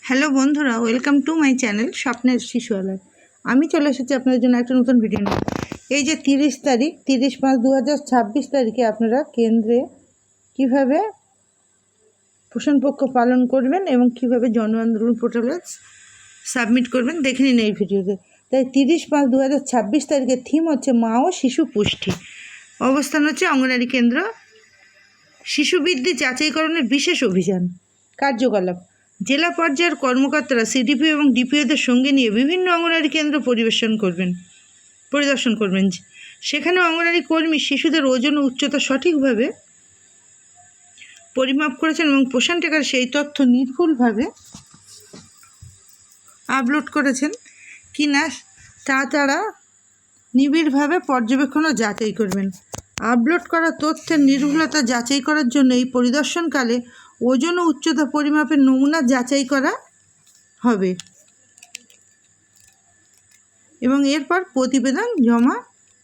Hello বন্ধুরা, welcome to my channel স্বপ্নের শিশুয়ালয়। আমি চলে এসেছি আপনাদের জন্য একটা নতুন ভিডিও নিয়ে। এই যে 30/5/2026 তারিখে আপনারা কেন্দ্রে কিভাবে পোষণ পক্ষ পালন করবেন এবং কিভাবে জন আন্দোলন পোর্টালে সাবমিট করবেন দেখে নিন এই ভিডিওতে। তাই 30/5/2026 তারিখের থিম হচ্ছে মা ও শিশু পুষ্টি। অবস্থান হচ্ছে অঙ্গনারী কেন্দ্র। শিশু বৃদ্ধি যাচাইকরণের বিশেষ অভিযান। কার্যকলাপ: জেলা পর্যায়ের কর্মকর্তারা সিডিপিও এবং ডিপিওদের সঙ্গে নিয়ে বিভিন্ন অঙ্গনারী কেন্দ্র পরিদর্শন করবেন। সেখানে অঙ্গনারী কর্মী শিশুদের ওজন ও উচ্চতা সঠিকভাবে পরিমাপ করেছেন এবং পোষণ ট্র্যাকার সেই তথ্য নির্ভুলভাবে আপলোড করেছেন কি না তা তারা নিবিড়ভাবে পর্যবেক্ষণ ও যাচাই করবেন। আপলোড করা তথ্যের নির্ভুলতা যাচাই করার জন্য এই পরিদর্শনকালে ওজন ও উচ্চতা পরিমাপের নমুনা যাচাই করা হবে এবং এরপর প্রতিবেদন জমা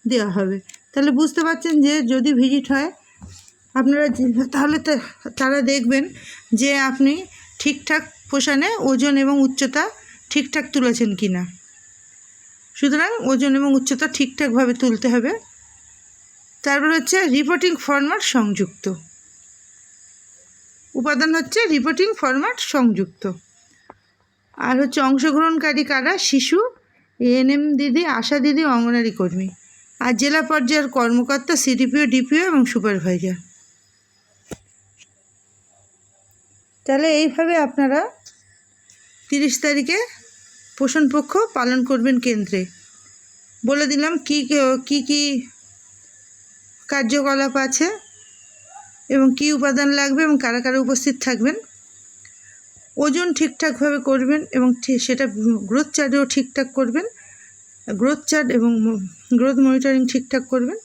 দেওয়া হবে। তাহলে বুঝতে পারছেন যে যদি ভিজিট হয় আপনারা তাহলে তারা দেখবেন যে আপনি ঠিকঠাক পোষণে ওজন এবং উচ্চতা ঠিকঠাক তুলেছেন কি না। সুতরাং ওজন এবং উচ্চতা ঠিকঠাকভাবে তুলতে হবে। তারপর হচ্ছে রিপোর্টিং ফরম্যাট সংযুক্ত। উপাদান হচ্ছে রিপোর্টিং ফরম্যাট সংযুক্ত। আর হচ্ছে অংশগ্রহণকারী কারা? শিশু, এএনএম দিদি, আশা দিদি, অঙ্গনারী কর্মী আর জেলা পর্যায়ের কর্মকর্তা, সিডিপিও, ডিপিও এবং সুপারভাইজার। তাহলে এইভাবে আপনারা 30 তারিখে পোষণ পক্ষ পালন করবেন কেন্দ্রে। বলে দিলাম কি কি কার্যকলাপ আছে এবং কি উপাদান লাগবে এবং কারা কারা উপস্থিত থাকবেন। ওজন ঠিকঠাকভাবে করবেন এবং সেটা গ্রোথ চার্টেও ঠিকঠাক করবেন। গ্রোথ চার্ট এবং গ্রোথ মনিটরিং ঠিকঠাক করবেন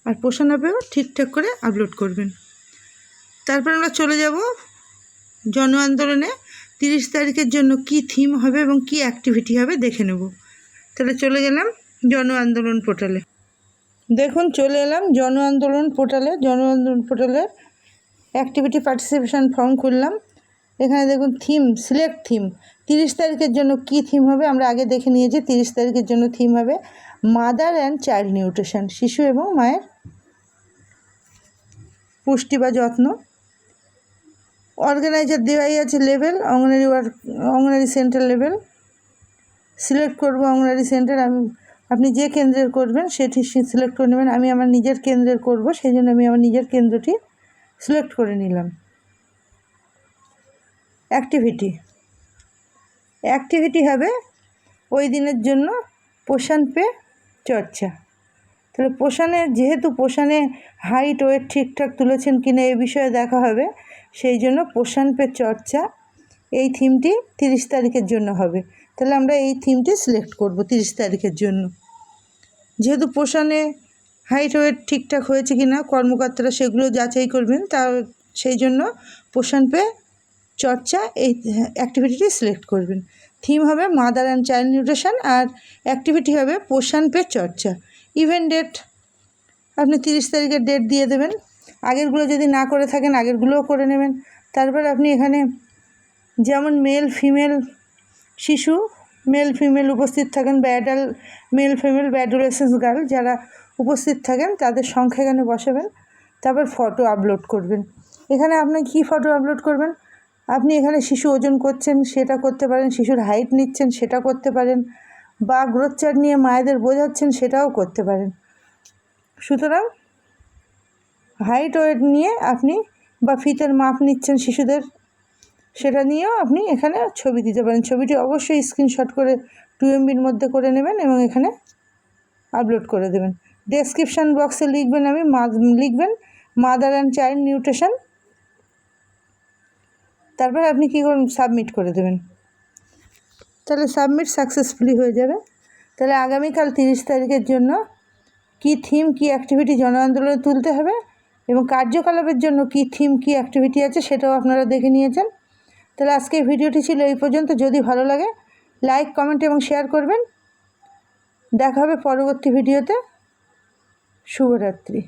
আর পোষণ অ্যাপেও ঠিকঠাক করে আপলোড করবেন। তারপর আমরা চলে যাব জন আন্দোলনে 30 তারিখের জন্য কি থিম হবে এবং কি অ্যাক্টিভিটি হবে দেখে নেব। তাহলে চলে গেলাম জন আন্দোলন পোর্টালে। দেখুন চলে এলাম জন আন্দোলন পোর্টালে। জন আন্দোলন পোর্টালের অ্যাক্টিভিটি পার্টিসিপেশন ফর্ম খুললাম। এখানে দেখুন থিম, সিলেক্ট থিম। 30 তারিখের জন্য কি থিম হবে আমরা আগে দেখে নিয়েছি। 30 তারিখের জন্য থিম হবে মাদার অ্যান্ড চাইল্ড নিউট্রিশন, শিশু এবং মায়ের পুষ্টি বা যত্ন। অর্গানাইজার দেওয়াই আছে লেভেল, অঙ্গনারী সেন্টার লেভেল। সিলেক্ট করব অঙ্গনারী সেন্টার। আপনি যে কেন্দ্রের করবেন সেটি সিলেক্ট করে নেবেন। আমি আমার নিজের কেন্দ্রের করব, সেই জন্য আমি আমার নিজের কেন্দ্রটি সিলেক্ট করে নিলাম। অ্যাক্টিভিটি হবে ওই দিনের জন্য পোষণ পে চর্চা। তাহলে যেহেতু পোষণে হাইট ওয়েট ঠিকঠাক তুলেছেন কিনা এই বিষয়ে দেখা হবে, সেই জন্য পোষণ পে চর্চা এই থিমটি 30 তারিখের জন্য হবে। তাহলে আমরা এই থিমটি সিলেক্ট করব 30 তারিখের জন্য। যেহেতু পোষণে হাইট ওয়েট ঠিকঠাক হয়েছে কিনা কর্মকর্তারা সেগুলো যাচাই করবেন, সেই জন্য পোষণ পে চর্চা এই অ্যাক্টিভিটিটি সিলেক্ট করবেন। থিম হবে মাদার অ্যান্ড চাইল্ড নিউট্রিশন আর অ্যাক্টিভিটি হবে পোষণ পে চর্চা। ইভেন্ট ডেট আপনি 30 তারিখের ডেট দিয়ে দেবেন। আগেরগুলো যদি না করে থাকেন আগেরগুলোও করে নেবেন। তারপর আপনি এখানে যেমন মেল ফিমেল শিশু, মেল ফিমেল উপস্থিত থাকেন বা মেল ফিমেল বা অ্যাডোলেসেন্স গার্ল যারা উপস্থিত থাকেন তাদের সংখ্যা এখানে বসাবেন। তারপর ফটো আপলোড করবেন। এখানে আপনি কি ফটো আপলোড করবেন? আপনি এখানে শিশু ওজন করছেন সেটা করতে পারেন, শিশুর হাইট নিচ্ছেন সেটা করতে পারেন, বা গ্রোথ চার্ট নিয়ে মায়েদের বোঝাচ্ছেন সেটাও করতে পারেন। সুতরাং হাইট ওয়েট নিয়ে আপনি বা ফিতের মাপ নিচ্ছেন শিশুদের, সেটা নিয়েও আপনি এখানে ছবি দিতে পারেন। ছবিটি অবশ্যই স্ক্রিনশট করে 2 MBর মধ্যে করে নেবেন এবং এখানে আপলোড করে দেবেন। ডেসক্রিপশান বক্সে লিখবেন মাদার অ্যান্ড চাইল্ড নিউট্রিশন। তারপর আপনি কী করবেন? সাবমিট করে দেবেন। তাহলে সাবমিট সাকসেসফুলি হয়ে যাবে। তাহলে আগামীকাল 30 তারিখের জন্য কি থিম, কি অ্যাক্টিভিটি জন আন্দোলনে তুলতে হবে এবং কার্যকলাপের জন্য কি থিম, কি অ্যাক্টিভিটি আছে সেটাও আপনারা দেখে নিয়েছেন। তাহলে আজকে ভিডিওটি ছিল এই পর্যন্ত। যদি ভালো লাগে লাইক, কমেন্ট এবং শেয়ার করবেন। দেখা হবে পরবর্তী ভিডিওতে। শুভরাত্রি।